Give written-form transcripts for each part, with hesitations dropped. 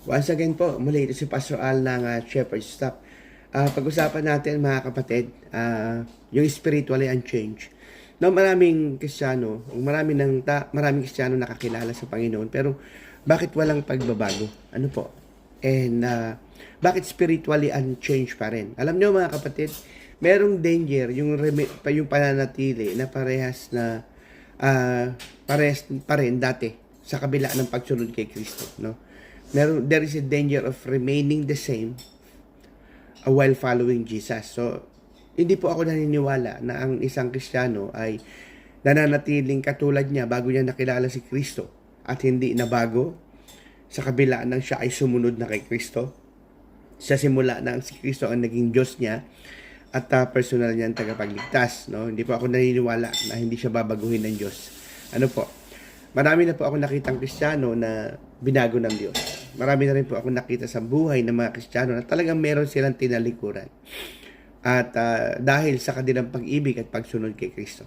Once again po, muli ito si Pastor Al ng Shepherd's Stop. Pag-usapan natin mga kapatid, yung spiritually unchanged. No, maraming Kristyano nakakilala sa Panginoon, pero bakit walang pagbabago? Ano po? And bakit spiritually unchanged pa rin? Alam niyo mga kapatid, merong danger yung pananatili na parehas pa rin dati sa kabila ng pagsunod kay Kristo, no? There is a danger of remaining the same while following Jesus. So, hindi po ako naniniwala na ang isang Kristiyano ay nananatiling katulad niya bago niya nakilala si Kristo at hindi nabago sa kabila ng siya ay sumunod na kay Kristo. Sa simula na si Kristo ang naging Diyos niya at personal niyang tagapagligtas. No? Hindi po ako naniniwala na hindi siya babaguhin ng Diyos. Ano po? Marami na po ako nakitang Kristiyano na binago ng Diyos. Marami na rin po ako nakita sa buhay ng mga Kristiyano na talagang meron silang tinalikuran. At dahil sa kanilang pag-ibig at pagsunod kay Kristo.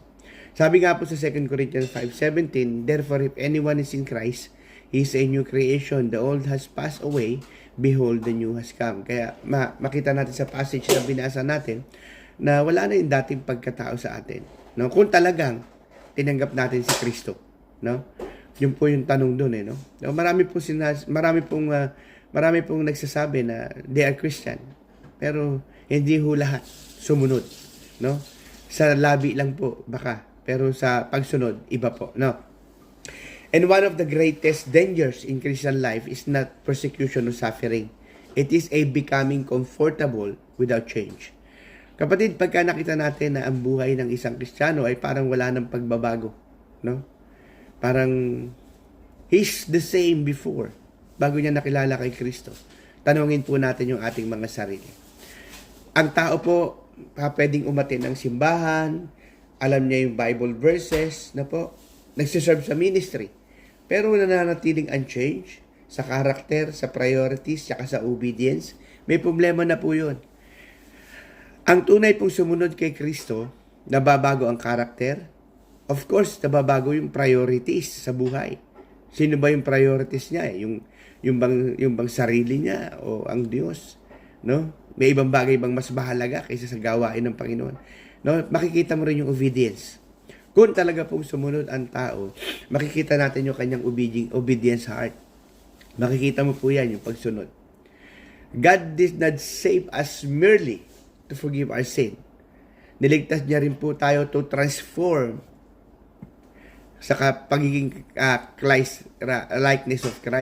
Sabi nga po sa 2 Corinthians 5:17, "Therefore, if anyone is in Christ, he is a new creation. The old has passed away. Behold, the new has come." Kaya makita natin sa passage na binasa natin na wala na yung dating pagkatao sa atin. No? Kung talagang tinanggap natin si Kristo. No? Yun po yung tanong doon no. Marami pong nagsasabi na they are Christian. Pero hindi ho lahat sumunod, no? Sa labi lang po baka, pero sa pagsunod iba po, no? And one of the greatest dangers in Christian life is not persecution or suffering. It is a becoming comfortable without change. Kapatid, pagka nakita natin na ang buhay ng isang Kristiyano ay parang wala ng pagbabago, no? Parang he's the same before, bago niya nakilala kay Kristo. Tanungin po natin yung ating mga sarili. Ang tao po, pwedeng umatin ng simbahan, alam niya yung Bible verses, na po, nagsiserve sa ministry. Pero nananatiling unchanged sa karakter, sa priorities, saka sa obedience, may problema na po yun. Ang tunay pong sumunod kay Kristo, nababago ang karakter. Of course, nababago yung priorities sa buhay. Sino ba yung priorities niya? Yung bang sarili niya o ang Diyos? No? May ibang bagay bang mas mahalaga kaysa sa gawain ng Panginoon? No? Makikita mo rin yung obedience. Kung talaga pong sumunod ang tao, makikita natin yung kanyang obedience heart. Makikita mo po yan, yung pagsunod. God did not save us merely to forgive our sin. Niligtas niya rin po tayo to transform sa pagiging likeness of Christ.